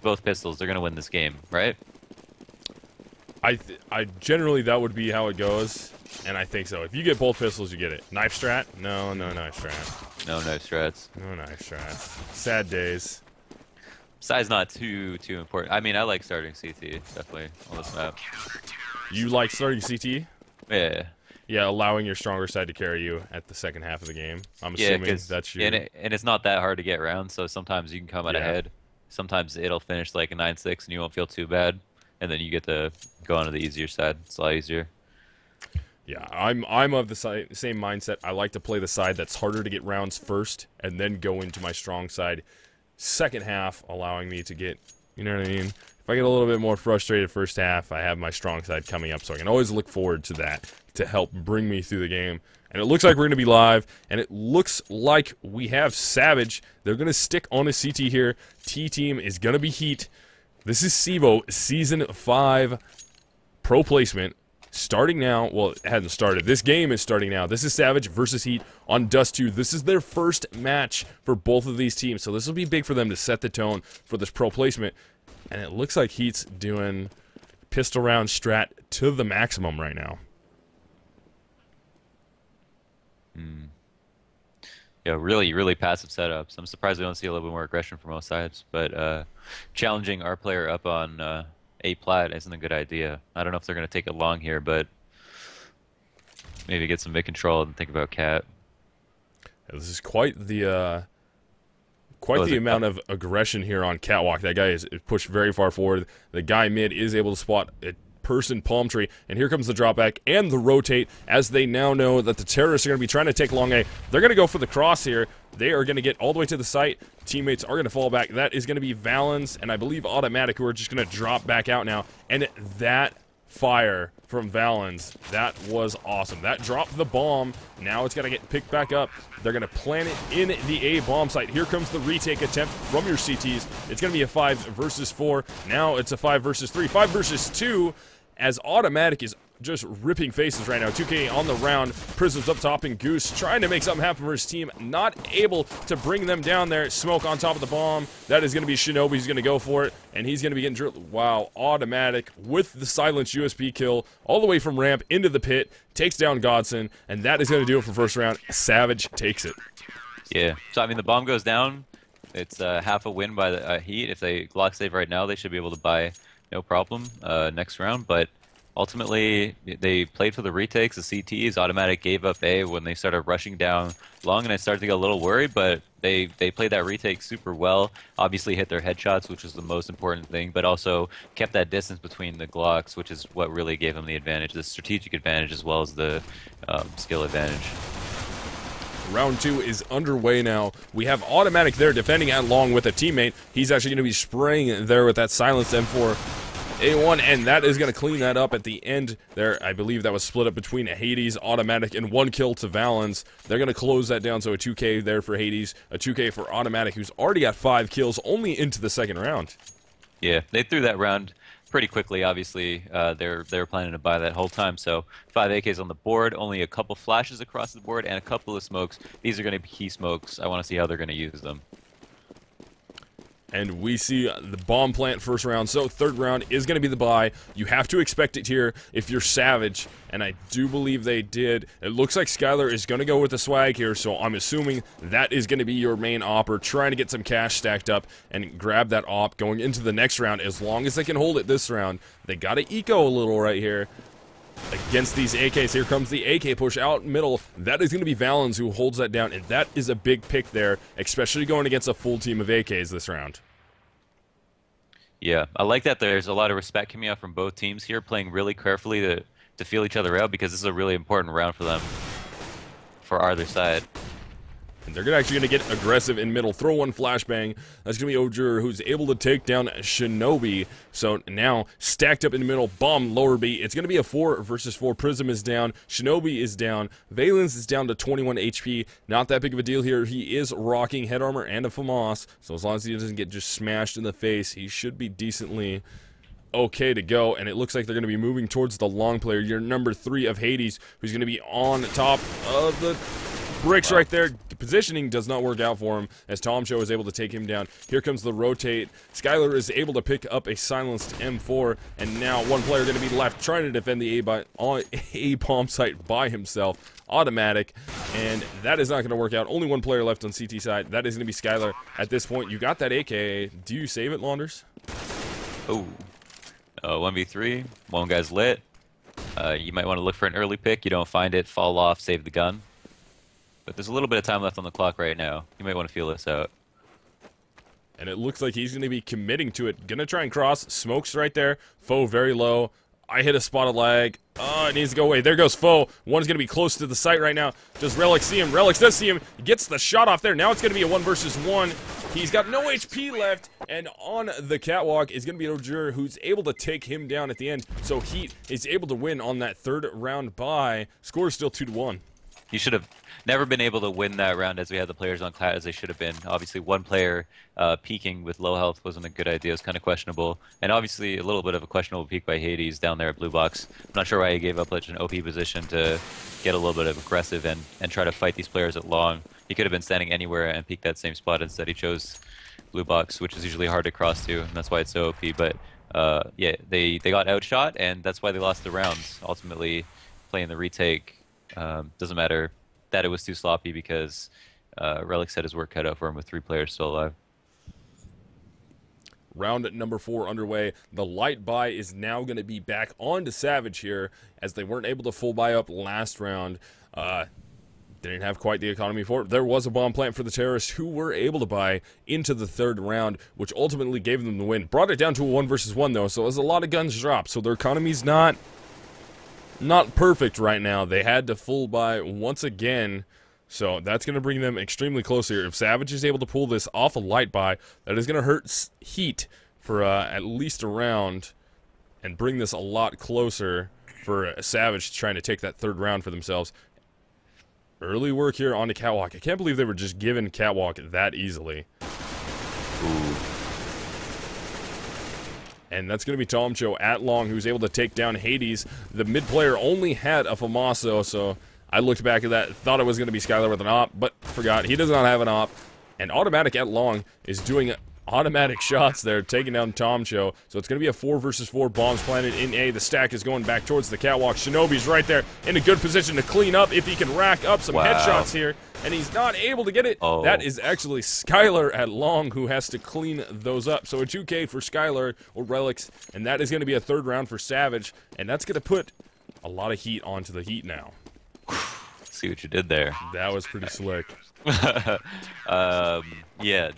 owns both pistols, they're gonna win this game, right? I generally that would be how it goes, and I think so. If you get both pistols, you get it. Knife strat? No, no knife strat. No knife strats. No knife strats. Sad days. Size not too important. I mean, I like starting CT definitely on this map. You like starting CT? Yeah. Yeah, allowing your stronger side to carry you at the second half of the game. I'm assuming that's your... And it's not that hard to get around, so sometimes you can come out ahead. Sometimes it'll finish like a 9-6 and you won't feel too bad. And then you get to go onto the easier side. It's a lot easier. Yeah, I'm of the same mindset. I like to play the side that's harder to get rounds first, and then go into my strong side second half, allowing me to get, you know what I mean? If I get a little bit more frustrated first half, I have my strong side coming up, so I can always look forward to that to help bring me through the game. And it looks like we're going to be live, and it looks like we have Savage. They're going to stick on a CT here. T-Team is going to be Heat. This is CEVO Season 5 Pro Placement. Starting now. Well, it hasn't started. This game is starting now. This is Savage versus Heat on Dust 2. This is their first match for both of these teams, so this will be big for them to set the tone for this Pro Placement. And it looks like Heat's doing pistol round strat to the maximum right now. Yeah, really passive setups. I'm surprised we don't see a little bit more aggression from both sides, but challenging our player up on A plat isn't a good idea. I don't know if they're going to take it long here, but maybe get some mid control and think about Cat. This is quite the amount of aggression here on Catwalk. That guy is pushed very far forward. The guy mid is able to spot a person palm tree, and here comes the drop back and the rotate, as they now know that the terrorists are going to be trying to take long A. They're going to go for the cross here. They are going to get all the way to the site. Teammates are going to fall back. That is going to be Valens and I believe Automatic, who are just going to drop back out now. And that fire from Valens, that was awesome. That dropped the bomb. Now it's got to get picked back up. They're going to plant it in the A bomb site. Here comes the retake attempt from your CTs. It's going to be a 5 versus 4. Now it's a 5 versus 3. 5 versus 2, as Automatic is just ripping faces right now. 2K on the round. Prism's up top, and Goose trying to make something happen for his team. Not able to bring them down there. Smoke on top of the bomb. That is going to be Shinobi. He's going to go for it, and he's going to be getting drilled. Wow, Automatic with the silenced USP kill all the way from ramp into the pit. Takes down Godson, and that is going to do it for first round. Savage takes it. Yeah, so I mean the bomb goes down. It's half a win by the Heat. If they Glock save right now, they should be able to buy no problem next round, but ultimately they played for the retakes. The CTs Automatic gave up A when they started rushing down long, and I started to get a little worried, but they played that retake super well. Obviously hit their headshots, which was the most important thing, but also kept that distance between the Glocks, which is what really gave them the advantage, the strategic advantage as well as the skill advantage. Round 2 is underway now. We have Automatic there defending at long with a teammate. He's actually going to be spraying there with that silenced M4A1, and that is going to clean that up at the end there. I believe that was split up between Hades, Automatic, and 1 kill to Valens. They're going to close that down, so a 2K there for Hades, a 2K for Automatic, who's already got 5 kills only into the second round. Yeah, they threw that round pretty quickly. Obviously, they were planning to buy that whole time. So 5 AKs on the board, only a couple flashes across the board, and a couple of smokes. These are going to be key smokes. I want to see how they're going to use them. And we see the bomb plant first round, so third round is going to be the buy. You have to expect it here if you're Savage, and I do believe they did. It looks like Skylar is going to go with the swag here, so I'm assuming that is going to be your main opper, trying to get some cash stacked up and grab that op going into the next round. As long as they can hold it this round, they got to eco a little right here against these AKs. Here comes the AK push out middle. That is going to be Valens who holds that down, and that is a big pick there, especially going against a full team of AKs this round. Yeah, I like that there's a lot of respect coming out from both teams here, playing really carefully to feel each other out, because this is a really important round for them, for either side. And they're actually going to get aggressive in middle. Throw one flashbang. That's going to be Ojur, who's able to take down Shinobi. So now, stacked up in the middle, bomb lower B. It's going to be a 4 versus 4. Prism is down. Shinobi is down. Valens is down to 21 HP. Not that big of a deal here. He is rocking head armor and a FAMAS. So as long as he doesn't get just smashed in the face, he should be decently okay to go. And it looks like they're going to be moving towards the long player. Your number 3 of Hades, who's going to be on top of the bricks right there. positioning does not work out for him as TomShow is able to take him down. Here comes the rotate. Skylar is able to pick up a silenced M4, and now one player going to be left trying to defend the A bomb site by himself. Automatic, and that is not going to work out. Only one player left on CT side. That is going to be Skylar. At this point, you got that AK. Do you save it, Launders? Oh, 1v3. One guy's lit. You might want to look for an early pick. You don't find it, fall off, save the gun. But there's a little bit of time left on the clock right now. You might want to feel this out. And it looks like he's going to be committing to it. Gonna try and cross. Smoke's right there. Foe very low. I hit a spotted lag. Oh, it needs to go away. There goes Foe. One's going to be close to the site right now. Does Relic see him? Relic does see him. He gets the shot off there. Now it's going to be a 1 versus 1. He's got no HP left. And on the catwalk is going to be Ojur, who's able to take him down at the end. So Heat is able to win on that 3rd round bye. Score is still 2-1. You should have never been able to win that round as we had the players on clat as they should have been. Obviously, one player peeking with low health wasn't a good idea. It's kind of questionable. And obviously, a little bit of a questionable peek by Hades down there at Blue Box. I'm not sure why he gave up such an OP position to get a little bit of aggressive and try to fight these players at long. He could have been standing anywhere and peeked that same spot. Instead, he chose Blue Box, which is usually hard to cross to, and that's why it's so OP. But yeah, they got outshot, and that's why they lost the rounds. Ultimately, playing the retake doesn't matter that it was too sloppy because Relic had his work cut out for him with 3 players still alive. Round number 4 underway. The light buy is now going to be back on to Savage here as they weren't able to full buy up last round. Didn't have quite the economy for it. There was a bomb plant for the terrorists who were able to buy into the 3rd round, which ultimately gave them the win. Brought it down to a 1 versus 1 though, so it was a lot of guns dropped. So their economy's not perfect right now. They had to full buy once again, so that's going to bring them extremely close here. If Savage is able to pull this off a light buy, that is going to hurt Heat for at least a round and bring this a lot closer for Savage trying to take that 3rd round for themselves. Early work here on the catwalk. I can't believe they were just given catwalk that easily. Ooh. And that's going to be TomShow at long, who's able to take down Hades. The mid player only had a Famaso, so I looked back at that, thought it was going to be Skylar with an op, but forgot. He does not have an op. And Automatic at long is doing automatic shots there, taking down TomShow. So it's going to be a 4 versus 4 bombs planted in A. The stack is going back towards the catwalk. Shinobi's right there in a good position to clean up if he can rack up some headshots here. And he's not able to get it. Oh. That is actually Skylar at long who has to clean those up. So a 2K for Skylar or Relics, and that is going to be a 3rd round for Savage. And that's going to put a lot of heat onto the Heat now. See what you did there. That was pretty slick. Yeah,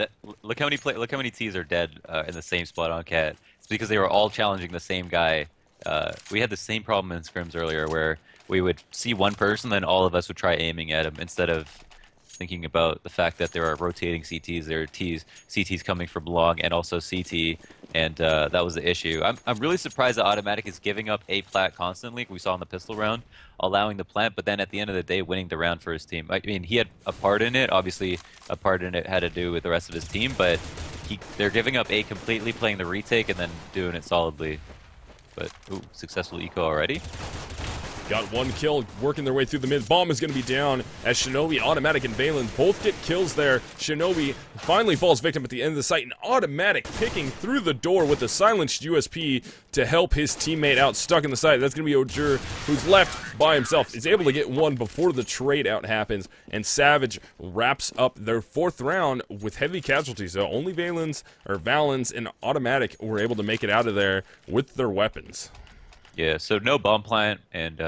look how many T's are dead in the same spot on Cat. It's because they were all challenging the same guy. We had the same problem in scrims earlier where we would see one person, then all of us would try aiming at him instead of thinking about the fact that there are rotating CTs, there are CTs coming from long and also CT, and that was the issue. I'm really surprised that Automatic is giving up A plat constantly. We saw in the pistol round, allowing the plant, but then at the end of the day, winning the round for his team. I mean, he had a part in it. Obviously, a part in it had to do with the rest of his team, but they're giving up A completely, playing the retake, and then doing it solidly. But, ooh, successful eco already. Got 1 kill, working their way through the mid. Bomb is going to be down as Shinobi, Automatic, and Valen both get kills there. Shinobi finally falls victim at the end of the site, and Automatic picking through the door with the silenced USP to help his teammate out stuck in the site. That's going to be Ojur, who's left by himself. Is able to get 1 before the trade out happens, and Savage wraps up their 4th round with heavy casualties. So only Valens and Automatic were able to make it out of there with their weapons. Yeah, so no bomb plant, and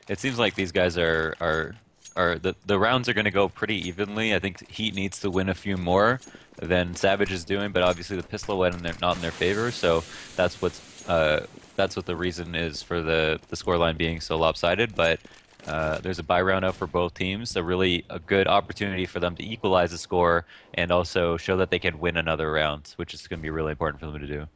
it seems like these guys the rounds are going to go pretty evenly. I think Heat needs to win a few more than Savage is doing, but obviously the pistol went not in their favor, so that's what the reason is for the scoreline being so lopsided. But there's a bye round out for both teams, so really a good opportunity for them to equalize the score and also show that they can win another round, which is going to be really important for them to do.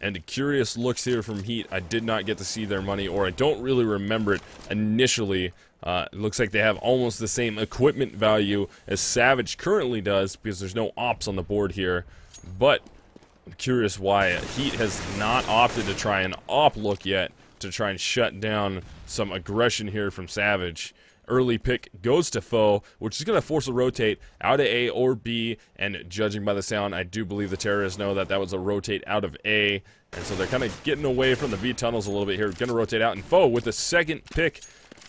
And curious looks here from Heat. I did not get to see their money, or I don't really remember it initially. It looks like they have almost the same equipment value as Savage currently does because there's no ops on the board here. But I'm curious why Heat has not opted to try an op look yet to try and shut down some aggression here from Savage. early pick goes to Foe, which is going to force a rotate out of A or B, and judging by the sound, I do believe the terrorists know that that was a rotate out of A, and so they're kind of getting away from the B tunnels a little bit here. Going to rotate out, and Foe with the second pick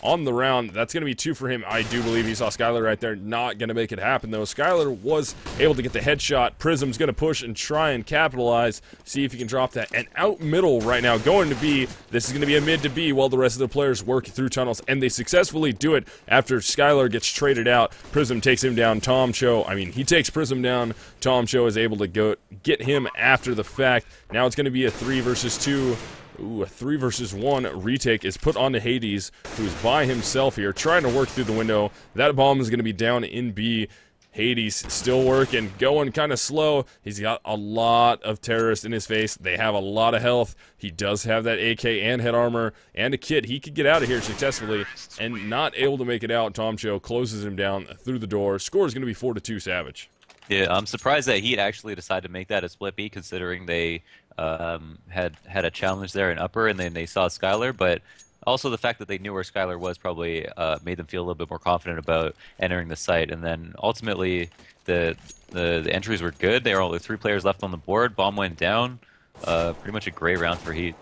on the round. That's going to be 2 for him. I do believe he saw Skylar right there. Not going to make it happen, though. Skylar was able to get the headshot. Prism's going to push and try and capitalize. See if he can drop that. And out middle right now, going to B. This is going to be a mid to B while the rest of the players work through tunnels. And they successfully do it after Skylar gets traded out. Prism takes him down. He takes Prism down. Tom Cho is able to go get him after the fact. Now it's going to be a 3 versus 2. Ooh, a 3 versus 1 retake is put onto Hades, who's by himself here, trying to work through the window. That bomb is going to be down in B. Hades still working, going kind of slow. He's got a lot of terrorists in his face. They have a lot of health. He does have that AK and head armor and a kit. He could get out of here successfully, and not able to make it out. Tom Cho closes him down through the door. Score is going to be 4-2 Savage. Yeah, I'm surprised that Heat actually decided to make that a split B, considering they had a challenge there in upper, and then they saw Skylar. But also the fact that they knew where Skylar was probably made them feel a little bit more confident about entering the site. And then ultimately, the entries were good. There were only 3 players left on the board. Bomb went down. Pretty much a great round for Heat.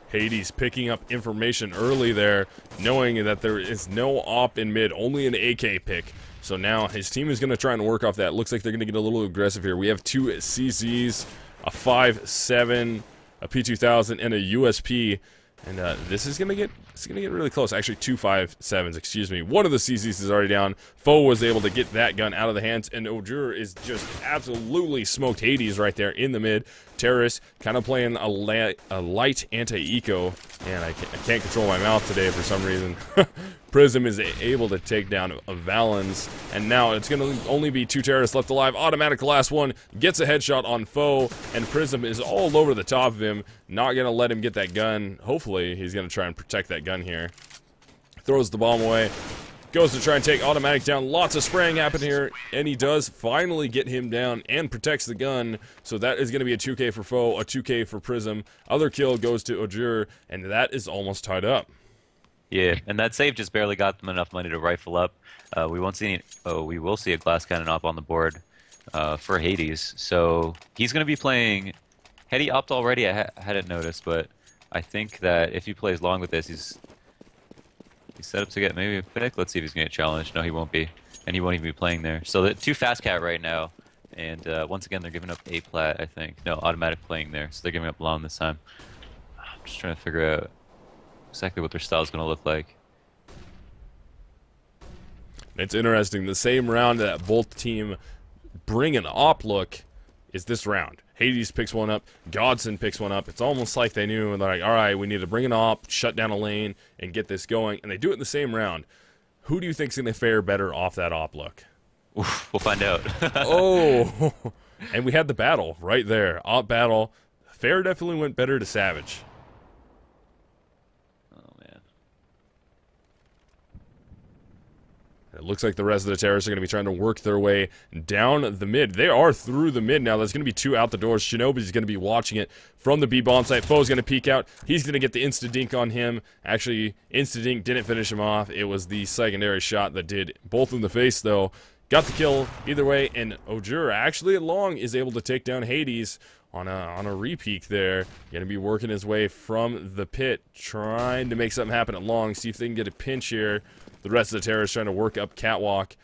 Hades picking up information early there, knowing that there is no op in mid, only an AK pick. So now his team is going to try and work off that. Looks like they're going to get a little aggressive here. We have 2 CZs, a 5.7, a P2000, and a USP. And this is gonna get really close. Actually, 2 5.7s, excuse me. One of the CZs is already down. Foe was able to get that gun out of the hands, and Ojur is just absolutely smoked Hades right there in the mid. Terrorist kind of playing a light anti-eco, and I can't control my mouth today for some reason. Prism is able to take down a Valens, and now it's going to only be 2 terrorists left alive. Automatic last one gets a headshot on Foe, and Prism is all over the top of him. Not going to let him get that gun. Hopefully, he's going to try and protect that gun here. Throws the bomb away. Goes to try and take Automatic down. Lots of spraying happen here, and he does finally get him down and protects the gun. So that is going to be a 2K for Foe, a 2K for Prism. Other kill goes to Ojur, and that is almost tied up. Yeah, and that save just barely got them enough money to rifle up. We won't see any. Oh, we will see a glass cannon op on the board for Hades. So he's going to be playing. Had he opt already? I hadn't noticed, but I think that if he plays long with this, he's set up to get maybe a pick. Let's see if he's going to get challenged. No, he won't be, and he won't even be playing there. So the 2 fast cat right now, and once again they're giving up A plat. I think no Automatic playing there, so they're giving up long this time. I'm just trying to figure out exactly what their style is going to look like. It's interesting. The same round that both team bring an op look is this round. Hades picks one up. Godson picks one up. It's almost like they knew, and they're like, all right, we need to bring an op, shut down a lane, and get this going. And they do it in the same round. Who do you think's going to fare better off that op look? Oof, we'll find out. Oh, and we had the battle right there. Op battle. Fair definitely went better to Savage. It looks like the rest of the terrorists are going to be trying to work their way down the mid. They are through the mid now. There's going to be 2 out the doors. Shinobi's going to be watching it from the B bomb site. Foe's going to peek out. He's going to get the insta-dink on him. Actually, insta-dink didn't finish him off. It was the secondary shot that did both in the face, though. Got the kill either way, and Ojur actually at long is able to take down Hades on a re-peek there. Going to be working his way from the pit, trying to make something happen at long. See if they can get a pinch here. The rest of the terrorists trying to work up catwalk.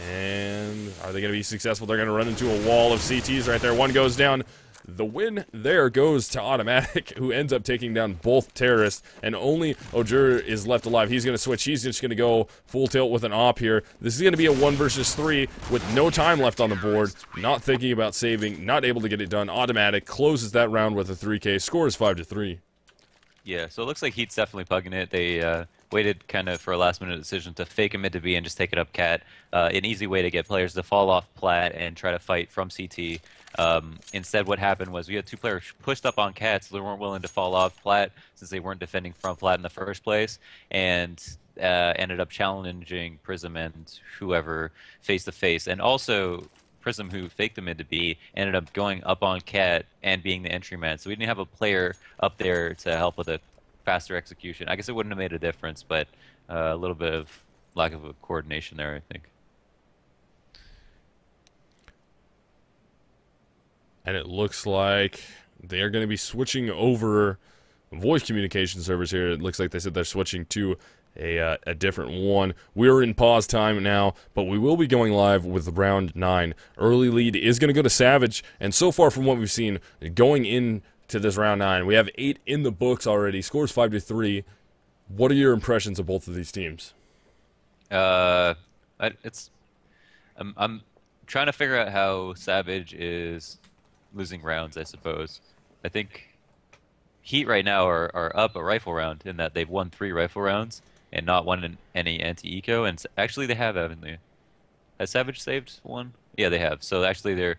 And are they going to be successful? They're going to run into a wall of CTs right there. One goes down. The win there goes to Automatic, who ends up taking down both terrorists. And only Ojur is left alive. He's going to switch. He's just going to go full tilt with an op here. This is going to be a 1 versus 3 with no time left on the board. Not thinking about saving. Not able to get it done. Automatic closes that round with a 3K. Score is 5-3. Yeah, so it looks like Heat's definitely pugging it. They waited kind of for a last-minute decision to fake a mid to B and just take it up cat. An easy way to get players to fall off plat and try to fight from CT. Instead, what happened was we had 2 players pushed up on cat, so they weren't willing to fall off plat since they weren't defending from plat in the first place, and ended up challenging Prism and whoever face-to-face. And also, Prism, who faked the mid to B, ended up going up on cat and being the entry man. So we didn't have a player up there to help with it faster execution. I guess it wouldn't have made a difference, but a little bit of lack of coordination there, I think. And it looks like they are going to be switching over voice communication servers here. It looks like they said they're switching to a different one. We're in pause time now, but we will be going live with round 9. Early lead is going to go to Savage, and so far from what we've seen, going into this round 9, we have 8 in the books already. Scores 5-3. What are your impressions of both of these teams? I'm trying to figure out how Savage is losing rounds, I suppose. I think Heat right now are up a rifle round in that they've won 3 rifle rounds and not won any anti-eco. And actually, they have, haven't they? Has Savage saved one? Yeah, they have. So actually, they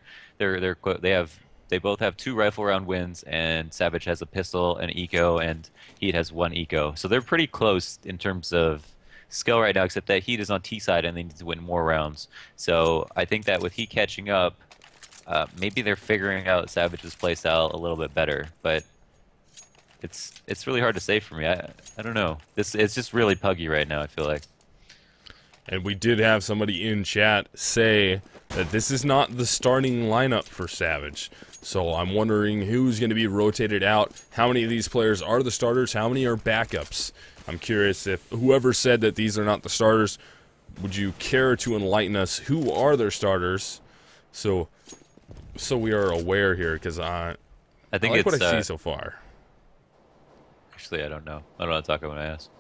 both have 2 rifle round wins, and Savage has a pistol, an eco, and Heat has 1 eco. So they're pretty close in terms of skill right now, except that Heat is on T side and they need to win more rounds. So I think that with Heat catching up, maybe they're figuring out Savage's playstyle a little bit better, but it's really hard to say for me. I don't know. It's just really puggy right now, I feel like. And we did have somebody in chat say that this is not the starting lineup for Savage. So I'm wondering who's going to be rotated out. How many of these players are the starters? How many are backups? I'm curious if whoever said that these are not the starters, would you care to enlighten us who are their starters? So we are aware here, because I think like it's what I see so far. Actually, I don't know. I don't know what to talk about when I ask.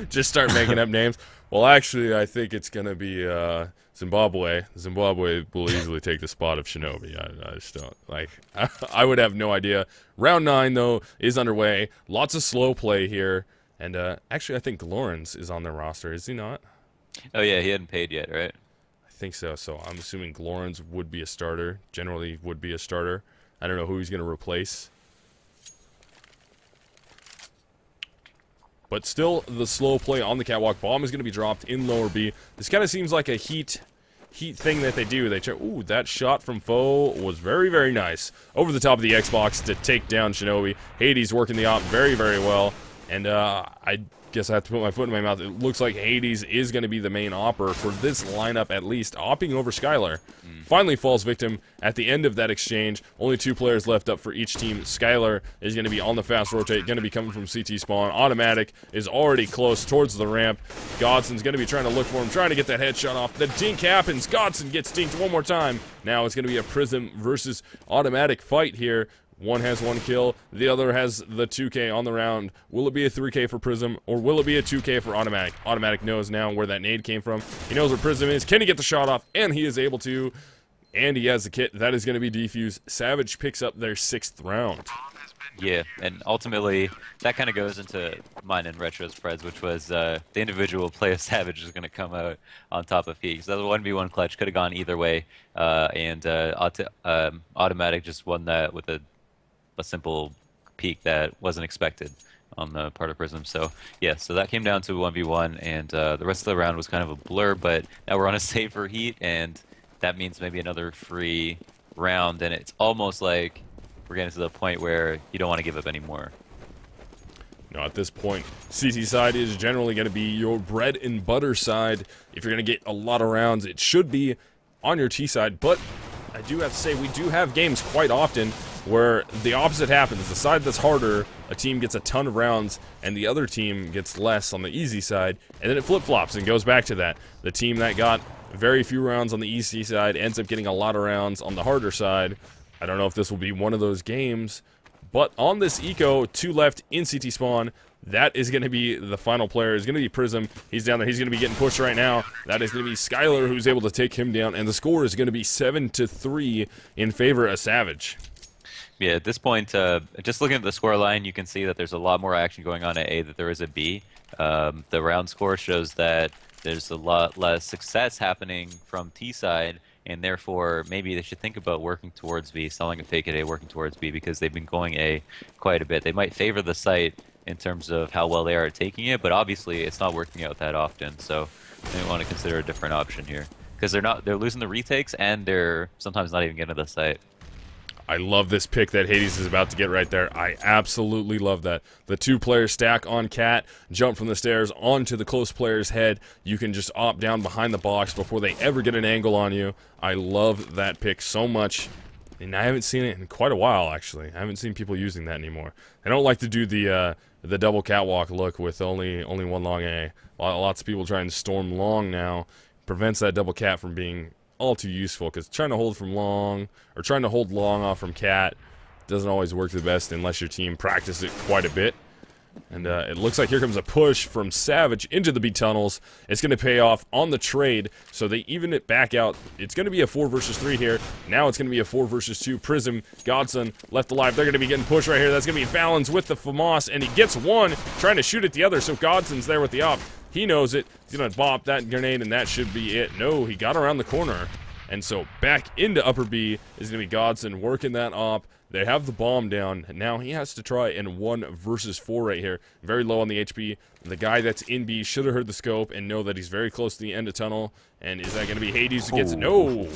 Just start making up names. Well, actually, I think it's going to be Zimbabwe. Zimbabwe will easily take the spot of Shinobi. I just don't. Like, I would have no idea. Round 9, though, is underway. Lots of slow play here. And actually, I think Lawrence is on their roster. Is he not? Oh, yeah, he hadn't paid yet, right? I think so. So I'm assuming Lawrence would be a starter. Generally would be a starter. I don't know who he's going to replace. But still, the slow play on the catwalk. Bomb is going to be dropped in lower B. This kind of seems like a heat thing that they do. They try. Ooh, that shot from Foe was very, very nice. Over the top of the Xbox to take down Shinobi. Hades working the op very, very well. And I guess I have to put my foot in my mouth. It looks like Hades is going to be the main opper for this lineup, at least, opping over Skylar. Finally falls victim at the end of that exchange. Only 2 players left up for each team. Skylar is going to be on the fast rotate, going to be coming from CT spawn. Automatic is already close towards the ramp. Godson's going to be trying to look for him, trying to get that headshot off. The dink happens. Godson gets dinked one more time. Now it's going to be a Prism versus Automatic fight here. One has 1 kill, the other has the 2K on the round. Will it be a 3K for Prism, or will it be a 2K for Automatic? Automatic knows now where that nade came from. He knows where Prism is. Can he get the shot off? And he is able to. And he has the kit. That is going to be defused. Savage picks up their 6th round. Yeah, and ultimately, that kind of goes into mine and Retro's Preds, which was the individual play of Savage is going to come out on top of Heat. So the 1v1 clutch could have gone either way, and Automatic just won that with a simple peek that wasn't expected on the part of Prism. So yeah, so that came down to 1v1, and the rest of the round was kind of a blur, but now we're on a save for Heat, and that means maybe another free round, and it's almost like we're getting to the point where you don't want to give up anymore. No, at this point, CT side is generally going to be your bread and butter side. If you're going to get a lot of rounds, it should be on your T side, but I do have to say, we do have games quite often where the opposite happens. The side that's harder, a team gets a ton of rounds, and the other team gets less on the easy side, and then it flip-flops and goes back to that. The team that got very few rounds on the easy side ends up getting a lot of rounds on the harder side. I don't know if this will be one of those games, but on this eco, 2 left in CT spawn. That is going to be the final player. Is going to be Prism. He's down there. He's going to be getting pushed right now. That is going to be Skylar, who's able to take him down, and the score is going to be 7-3 in favor of Savage. Yeah, at this point, just looking at the score line, you can see that there's a lot more action going on at A than there is at B. The round score shows that there's a lot less success happening from T side, and therefore maybe they should think about working towards B, selling a fake at A, working towards B, because they've been going A quite a bit. They might favor the site in terms of how well they are at taking it, but obviously it's not working out that often, so they want to consider a different option here, because they're losing the retakes, and they're sometimes not even getting to the site. I love this pick that Hades is about to get right there. I absolutely love that. The 2-player stack on Cat, jump from the stairs onto the close player's head. You can just opt down behind the box before they ever get an angle on you. I love that pick so much. And I haven't seen it in quite a while, actually. I haven't seen people using that anymore. I don't like to do the double catwalk look with only one long A. Lots of people trying to storm long now. Prevents that double cat from being all too useful, because trying to hold from long, or trying to hold long off from cat doesn't always work the best unless your team practices it quite a bit. And it looks like here comes a push from Savage into the B tunnels. It's going to pay off on the trade, so they even it back out. It's going to be a 4 versus 3 here. Now it's going to be a 4 versus 2. Prism, Godson left alive. They're going to be getting pushed right here. That's going to be Valens with the FAMAS, and he gets one, trying to shoot at the other, so Godson's there with the op. He knows it. He's going to bop that grenade, and that should be it. No, he got around the corner. And so back into upper B is going to be Godson working that op. They have the bomb down. Now he has to try in 1 versus 4 right here. Very low on the HP. The guy that's in B should have heard the scope and know that he's very close to the end of tunnel. And is that going to be Hades who gets it? No!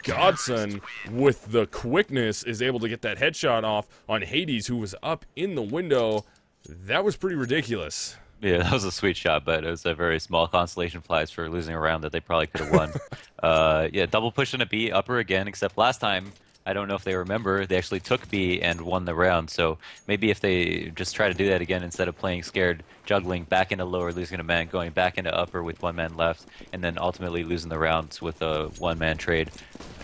Godson, with the quickness, is able to get that headshot off on Hades, who was up in the window. That was pretty ridiculous. Yeah, that was a sweet shot, but it was a very small consolation prize for losing a round that they probably could have won. Yeah, double push in a B, upper again, except last time, I don't know if they remember, they actually took B and won the round. So maybe if they just try to do that again instead of playing scared, juggling back into lower, losing a man, going back into upper with 1 man left, and then ultimately losing the rounds with a 1-man trade.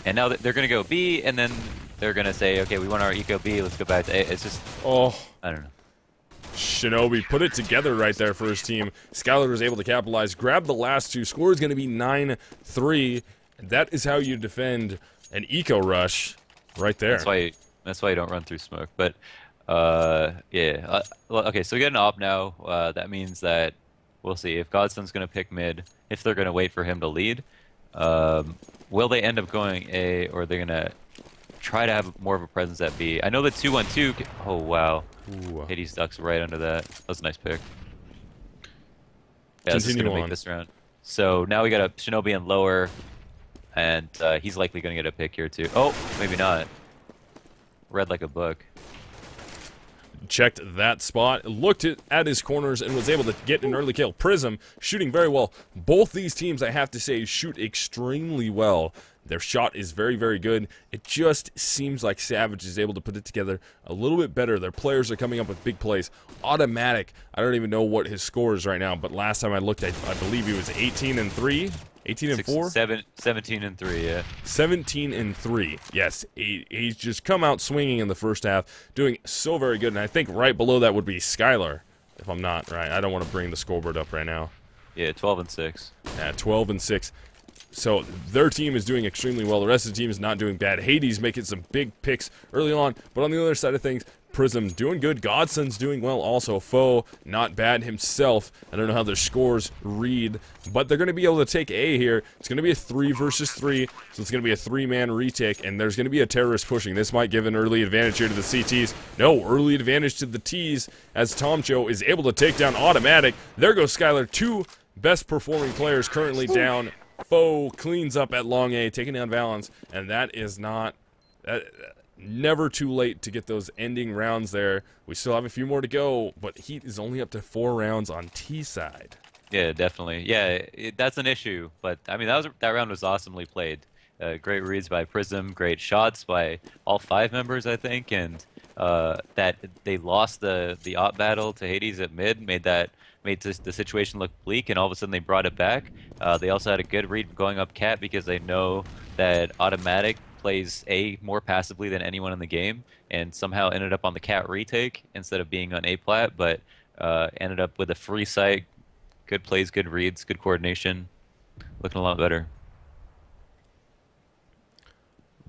And now they're going to go B, and then they're going to say, okay, we want our eco B, let's go back to A. It's just, oh, I don't know. Shinobi put it together right there for his team. Skylar was able to capitalize, grab the last 2. Score is going to be 9-3. That is how you defend an eco rush right there. That's why you don't run through smoke. But yeah. Well, okay, so we get an op now. That means that we'll see if Godson's going to pick mid. If they're going to wait for him to lead, will they end up going A, or are they going to try to have more of a presence at B? I know the 2-1-2. Oh wow. Ooh. Hades ducks right under that. That was a nice pick. Yeah, this is going to make this round. So now we got a Shinobi in lower, and he's likely going to get a pick here too. Oh, maybe not. Read like a book. Checked that spot, looked at his corners, and was able to get an early kill. Prism shooting very well. Both these teams, I have to say, shoot extremely well. Their shot is very, very good. It just seems like Savage is able to put it together a little bit better. Their players are coming up with big plays. Automatic, I don't even know what his score is right now, but last time I looked, I believe he was 18-3. 18-4? 17-3, yeah. 17-3. Yes, he's just come out swinging in the first half, doing so very good. And I think right below that would be Skylar, if I'm not right. I don't want to bring the scoreboard up right now. Yeah, 12-6. Yeah, 12-6. So their team is doing extremely well. The rest of the team is not doing bad. Hades making some big picks early on, but on the other side of things, Prism doing good. Godson's doing well also. Foe, not bad himself. I don't know how their scores read, but they're going to be able to take A here. It's going to be a 3 versus 3, so it's going to be a 3-man retake, and there's going to be a terrorist pushing. This might give an early advantage here to the CTs. No, early advantage to the Ts as Tomcho is able to take down Automatic. There goes Skylar, 2 best performing players currently down. Foe cleans up at long A, taking down Valens, and that is not... never too late to get those ending rounds there. We still have a few more to go, but Heat is only up to 4 rounds on T side. Yeah, definitely. Yeah, that's an issue, but I mean that round was awesomely played. Great reads by Prism, great shots by all 5 members, I think, and that they lost the op battle to Hades at mid made the situation look bleak, and all of a sudden they brought it back. They also had a good read going up Cat because they know that Automatic plays A more passively than anyone in the game, and somehow ended up on the Cat retake instead of being on A plat, but ended up with a free sight, good plays, good reads, good coordination, looking a lot better.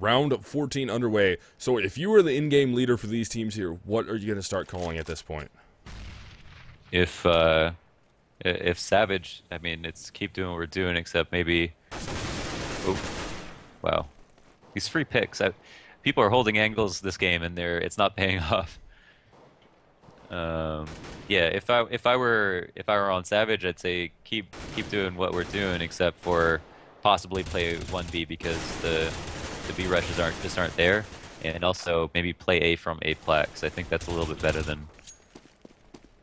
Round 14 underway. So if you were the in-game leader for these teams here, what are you going to start calling at this point? If Savage, I mean, it's keep doing what we're doing, except maybe... Oh, wow. These free picks. People are holding angles this game, and it's not paying off. Yeah, if I were on Savage, I'd say keep doing what we're doing, except for possibly play 1B because the B rushes aren't there. and also maybe play A from A plat, 'cause I think that's a little bit better than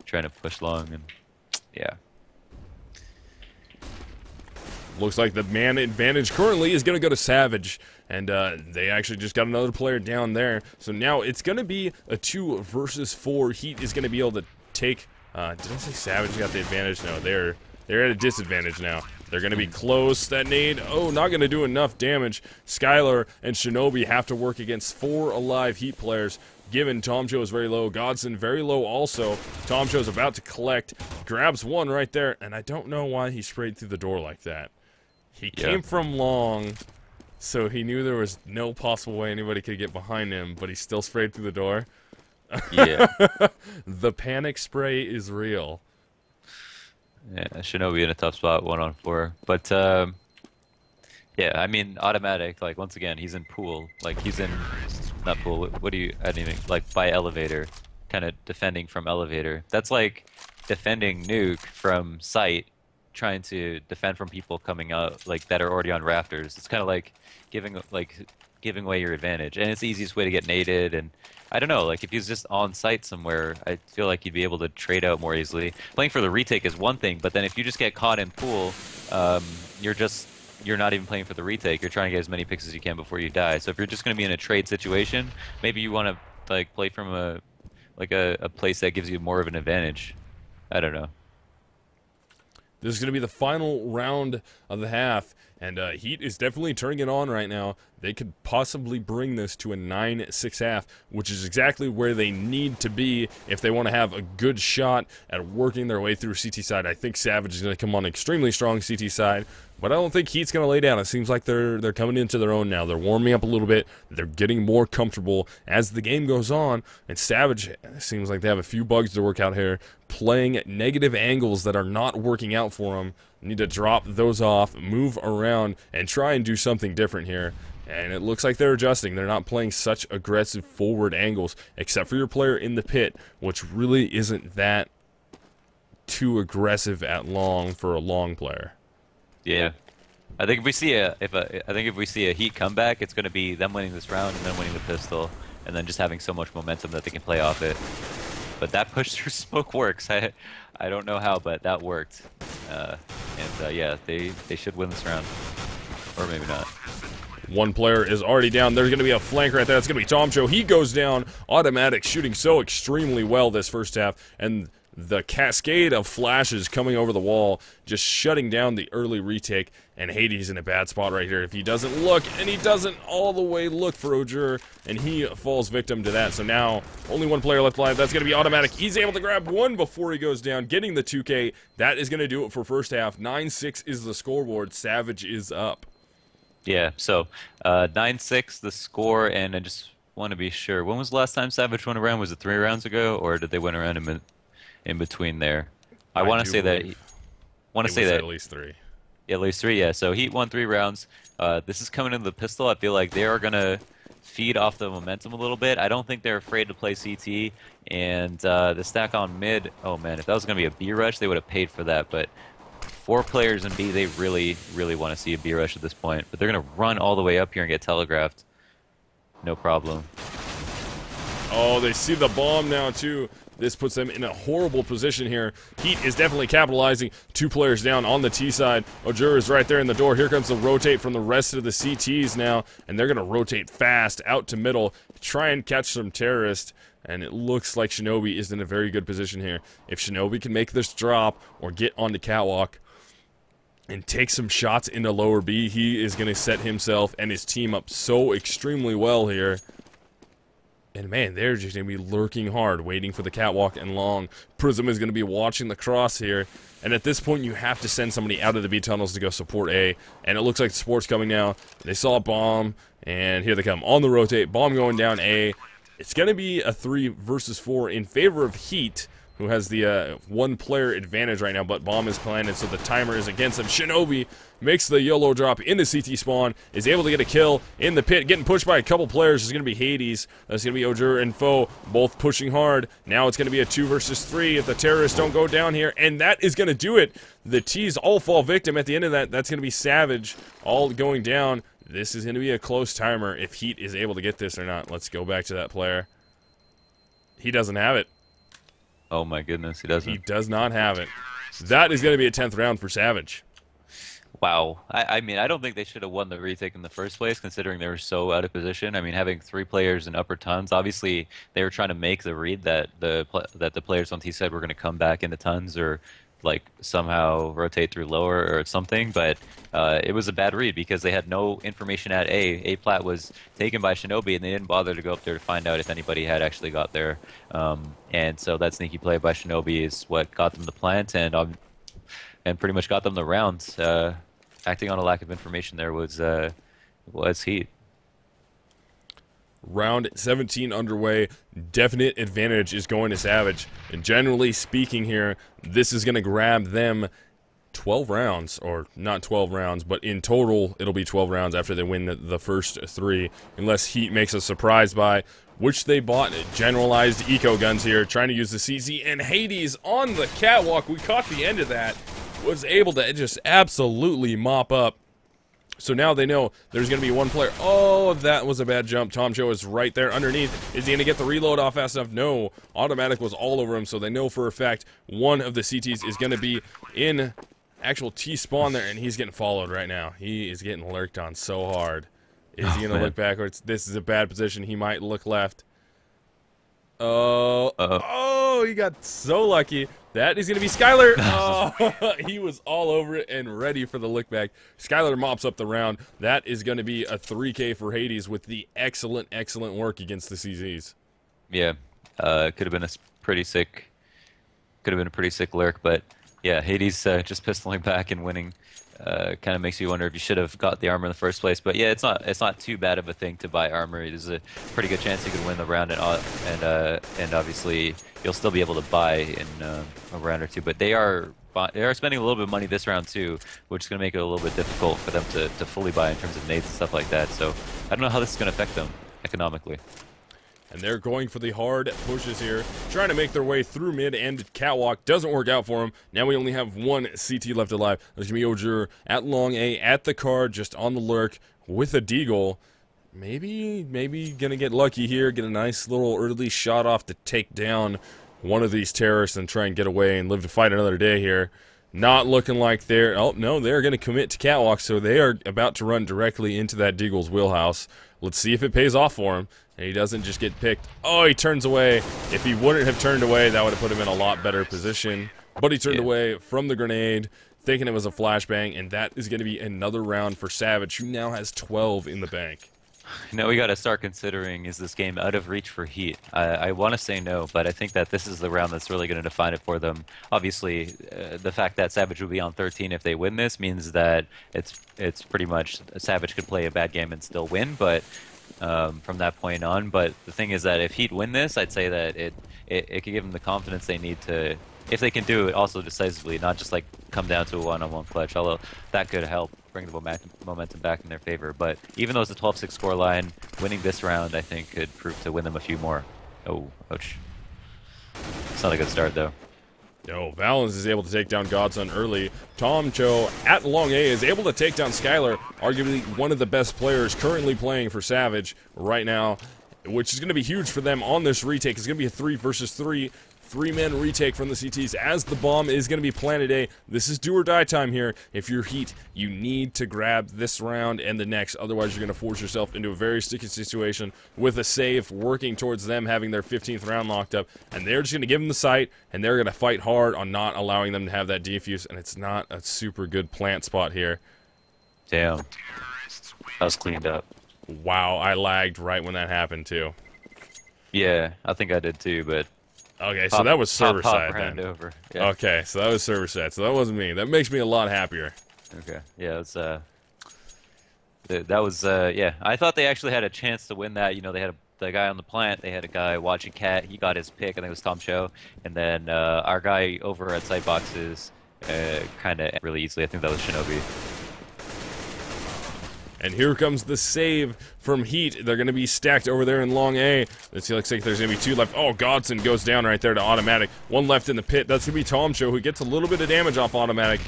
trying to push long. And yeah. Looks like the man advantage currently is going to go to Savage, and they actually just got another player down there. So now it's going to be a 2 versus 4. Heat is going to be able to take. Did I say Savage got the advantage? No, they're at a disadvantage now. They're going to be close. That nade, oh, not going to do enough damage. Skylar and Shinobi have to work against 4 alive Heat players. Given Tom Joe is very low, Godson very low also. Tom Joe's about to collect, grabs one right there, and I don't know why he sprayed through the door like that. He came from long, so he knew there was no possible way anybody could get behind him, but he still sprayed through the door. Yeah. The panic spray is real. Yeah, Shinobi in a tough spot, 1-on-4. But yeah, I mean, automatic. Like once again, he's in pool. Like he's in not pool. What do you? I don't even like by elevator, kind of defending from elevator. That's like defending nuke from site, trying to defend from people coming out like that are already on rafters. It's kind of like giving away your advantage, and it's the easiest way to get naded. And I don't know, like if he's just on site somewhere, I feel like you'd be able to trade out more easily. Playing for the retake is one thing, but then if you just get caught in pool, you're not even playing for the retake. You're trying to get as many picks as you can before you die. So if you're just going to be in a trade situation, maybe you want to like play from a place that gives you more of an advantage. I don't know. This is going to be the final round of the half, and Heat is definitely turning it on right now. They could possibly bring this to a 9-6 half, which is exactly where they need to be if they want to have a good shot at working their way through CT side. I think Savage is going to come on extremely strong CT side, but I don't think Heat's going to lay down. It seems like they're coming into their own now. They're warming up a little bit. They're getting more comfortable as the game goes on, and Savage seems like they have a few bugs to work out here, playing negative angles that are not working out for them. Need to drop those off, move around, and try and do something different here. And it looks like they're adjusting. They're not playing such aggressive forward angles, except for your player in the pit, which really isn't that too aggressive at long for a long player. Yeah, I think if we see a Heat comeback, it's going to be them winning this round and then winning the pistol, and then just having so much momentum that they can play off it. But that push through smoke works. I don't know how, but that worked. Yeah, they should win this round, or maybe not. One player is already down. There's going to be a flank right there. It's going to be Tom Joe. He goes down. Automatic shooting so extremely well this first half, and the cascade of flashes coming over the wall, just shutting down the early retake, and Hades in a bad spot right here. If he doesn't look, and he doesn't all the way look for Ojur, and he falls victim to that. So now, only one player left alive. That's going to be automatic. He's able to grab one before he goes down, getting the 2K. That is going to do it for first half. 9-6 is the scoreboard. Savage is up. Yeah, so 9-6 the score, and I just want to be sure. When was the last time Savage won a round? Was it 3 rounds ago, or did they win a round in between there? I want to say that. At least 3. Yeah, at least 3. Yeah. So Heat won 3 rounds. This is coming into the pistol. I feel like they are gonna feed off the momentum a little bit. I don't think they're afraid to play CT, and the stack on mid. Oh man, if that was gonna be a B rush, they would have paid for that. But 4 players in B, they really, really want to see a B rush at this point. But they're gonna run all the way up here and get telegraphed. No problem. Oh, they see the bomb now too. This puts them in a horrible position here. Heat is definitely capitalizing. 2 players down on the T side. Ojur is right there in the door. Here comes the rotate from the rest of the CTs now, and they're going to rotate fast out to middle, try and catch some terrorists, and it looks like Shinobi is in a very good position here. If Shinobi can make this drop or get onto catwalk and take some shots into lower B, he is going to set himself and his team up so extremely well here. And man, they're just going to be lurking hard, waiting for the catwalk and long. Prism is going to be watching the cross here. And at this point, you have to send somebody out of the B tunnels to go support A. And it looks like the support's coming now. They saw a bomb, and here they come. On the rotate, bomb going down A. It's going to be a 3 versus 4 in favor of Heat, who has the 1 player advantage right now, but bomb is planted, so the timer is against him. Shinobi makes the YOLO drop into CT spawn, is able to get a kill in the pit, getting pushed by a couple players. It's going to be Hades, that's going to be Ojur and Foe, both pushing hard. Now it's going to be a 2 versus 3 if the terrorists don't go down here, and that is going to do it. The T's all fall victim at the end of that. That's going to be Savage all going down. This is going to be a close timer if Heat is able to get this or not. Let's go back to that player. He doesn't have it. Oh my goodness, he doesn't. He does not have it. That is going to be a 10th round for Savage. Wow. I mean, I don't think they should have won the retake in the first place, considering they were so out of position. I mean, having 3 players in upper tons, obviously they were trying to make the read that the players on T said were going to come back into tons or like somehow rotate through lower or something. But it was a bad read because they had no information at A. A plat was taken by Shinobi, and they didn't bother to go up there to find out if anybody had actually got there. And so that sneaky play by Shinobi is what got them the plant and pretty much got them the rounds. Acting on a lack of information there was Heat. Round 17 underway. Definite advantage is going to Savage. And generally speaking here, this is going to grab them 12 rounds. Or not 12 rounds, but in total, it'll be 12 rounds after they win the first 3. Unless Heat makes a surprise buy, which they bought generalized eco guns here, trying to use the CZ. And Hades on the catwalk, we caught the end of that, was able to just absolutely mop up. So now they know there's going to be one player. Oh, that was a bad jump. Tom Cho is right there underneath. Is he going to get the reload off fast enough? No. Automatic was all over him, so they know for a fact one of the CTs is going to be in actual T-spawn there, and he's getting followed right now. He is getting lurked on so hard. Is he going to look backwards? This is a bad position. He might look left. Oh, he got so lucky. That is going to be Skylar. Oh, he was all over it and ready for the look back. Skylar mops up the round. That is going to be a 3K for Hades with the excellent work against the CZs. Yeah, could have been a pretty sick lurk, but yeah, Hades just pistoling back and winning. Kind of makes you wonder if you should have got the armor in the first place. But yeah, it's not too bad of a thing to buy armor. There's a pretty good chance you could win the round, and obviously you'll still be able to buy in a round or two. But they are spending a little bit of money this round too, which is going to make it a little bit difficult for them to fully buy in terms of nades and stuff like that. So I don't know how this is going to affect them economically. And they're going for the hard pushes here, trying to make their way through mid and catwalk. Doesn't work out for them. Now we only have one CT left alive. There's going to be Ojur at long A, at the card, just on the lurk with a deagle. Maybe going to get lucky here, get a nice little early shot off to take down one of these terrorists and try and get away and live to fight another day here. Not looking like they're... Oh, no, they're going to commit to catwalk, so they are about to run directly into that deagle's wheelhouse. Let's see if it pays off for him. And he doesn't just get picked. Oh, he turns away. If he wouldn't have turned away, that would have put him in a lot better position. But he turned away from the grenade, thinking it was a flashbang, and that is going to be another round for Savage, who now has 12 in the bank. Now we got to start considering, is this game out of reach for Heat? I want to say no, but I think that this is the round that's really going to define it for them. Obviously, the fact that Savage will be on 13 if they win this means that it's pretty much Savage could play a bad game and still win, but from that point on. But the thing is that if Heat win this, I'd say that it could give them the confidence they need to, if they can do it also decisively, not just like come down to a one-on-one clutch, although that could help bring the momentum back in their favor. But even though it's a 12-6 score line, winning this round I think could prove to win them a few more. Oh, ouch. It's not a good start though. No, Valens is able to take down Godson early. Tom Cho at long A is able to take down Skylar, arguably one of the best players currently playing for Savage right now, which is going to be huge for them on this retake. It's going to be a 3 versus 3. 3-man retake from the CTs as the bomb is going to be planted A. This is do or die time here. If you're Heat, you need to grab this round and the next. Otherwise, you're going to force yourself into a very sticky situation with a save working towards them having their 15th round locked up. And they're just going to give them the sight, and they're going to fight hard on not allowing them to have that defuse. And it's not a super good plant spot here. Damn. That was cleaned up. Wow, I lagged right when that happened, too. Yeah, I think I did too, but... Okay, so that was server side then. Over. Yeah. Okay, so that was server side. So that wasn't me. That makes me a lot happier. Okay. Yeah, it's that was yeah. I thought they actually had a chance to win that. You know, they had the guy on the plant. They had a guy watching cat. He got his pick. I think it was Tom Cho. And then our guy over at site boxes kind of really easily. I think that was Shinobi. And here comes the save from Heat. They're going to be stacked over there in long A. It looks like there's going to be 2 left. Oh, Godson goes down right there to automatic. 1 left in the pit. That's going to be Tomcho, who gets a little bit of damage off automatic.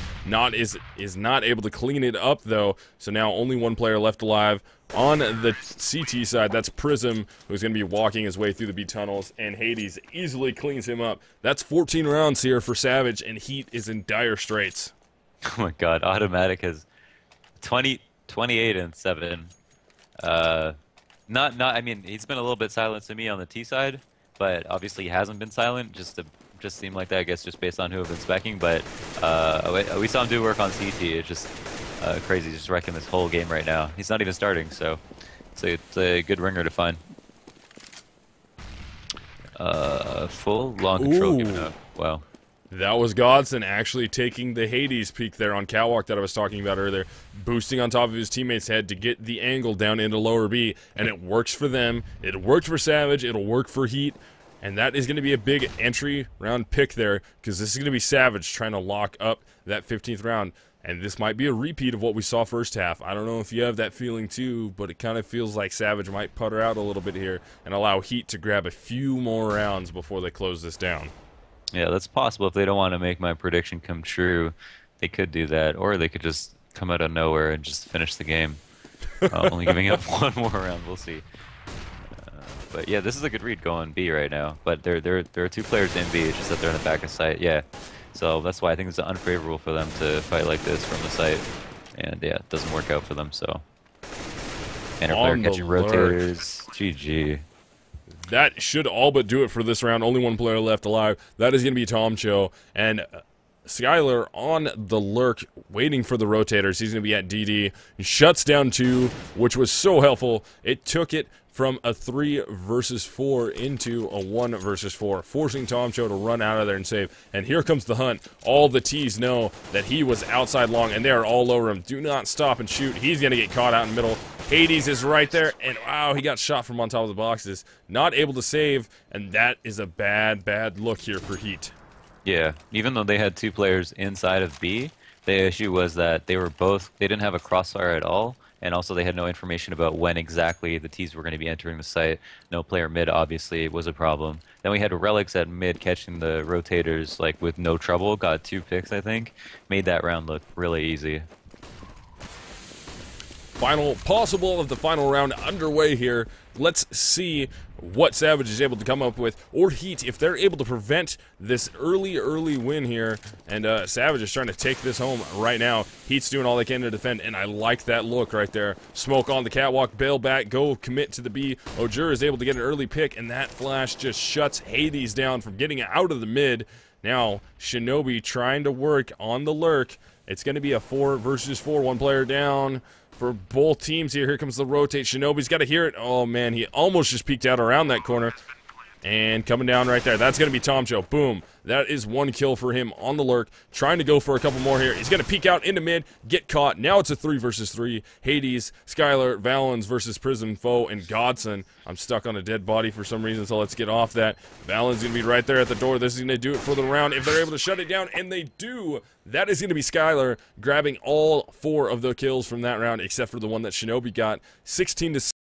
Is not able to clean it up, though. So now only 1 player left alive. On the CT side, that's Prism, who's going to be walking his way through the B tunnels, and Hades easily cleans him up. That's 14 rounds here for Savage, and Heat is in dire straits. Oh my god, automatic has 28 and 7. I mean, he's been a little bit silent to me on the T side, but obviously he hasn't been silent, just seemed like that, I guess, just based on who I've been specking, but we saw him do work on CT. It's just crazy, just wrecking this whole game right now. He's not even starting, so it's a good ringer to find. Full long control given up. Wow. That was Godson actually taking the Hades peak there on Catwalk that I was talking about earlier, boosting on top of his teammate's head to get the angle down into lower B, and it works for them. It worked for Savage. It'll work for Heat, and that is going to be a big entry round pick there, because this is going to be Savage trying to lock up that 15th round. And this might be a repeat of what we saw first half. I don't know if you have that feeling too, but it kind of feels like Savage might putter out a little bit here and allow Heat to grab a few more rounds before they close this down. Yeah, that's possible. If they don't want to make my prediction come true, they could do that. Or they could just come out of nowhere and just finish the game. Only giving up 1 more round. We'll see. But yeah, this is a good read going B right now. But there are 2 players in B. It's just that they're in the back of site. Yeah. So that's why I think it's unfavorable for them to fight like this from the site. And yeah, it doesn't work out for them, so. And our player catching rotators. GG. That should all but do it for this round. Only 1 player left alive. That is going to be Tomcho. And Skylar on the lurk, waiting for the rotators. He's going to be at DD. He shuts down 2, which was so helpful. It took it from a 3 versus 4 into a 1 versus 4, forcing Tomcho to run out of there and save. And here comes the hunt. All the T's know that he was outside long, and they are all over him. Do not stop and shoot. He's going to get caught out in the middle. Hades is right there, and wow, he got shot from on top of the boxes. Not able to save, and that is a bad look here for Heat. Yeah, even though they had 2 players inside of B, the issue was that they didn't have a crossfire at all, and also they had no information about when exactly the T's were going to be entering the site. No player mid, obviously, was a problem. Then we had Relics at mid catching the rotators like with no trouble, got 2 picks, I think. Made that round look really easy. Final possible of the final round underway here. Let's see what Savage is able to come up with, or Heat, if they're able to prevent this early win here. And Savage is trying to take this home right now. Heat's doing all they can to defend, and I like that look right there. Smoke on the catwalk, bail back, go commit to the B. Ojur is able to get an early pick, and that flash just shuts Hades down from getting out of the mid. Now, Shinobi trying to work on the lurk. It's going to be a 4 versus 4, 1 player down for both teams here. Here comes the rotate. Shinobi's got to hear it. Oh, man, he almost just peeked out around that corner. And coming down right there. That's going to be Tomcho. Boom. That is 1 kill for him on the lurk. Trying to go for a couple more here. He's going to peek out into mid, get caught. Now it's a 3 versus 3. Hades, Skylar, Valens versus Prism, Foe, and Godson. I'm stuck on a dead body for some reason, so let's get off that. Valens going to be right there at the door. This is going to do it for the round if they're able to shut it down, and they do. That is going to be Skylar grabbing all 4 of the kills from that round, except for the one that Shinobi got. 16 to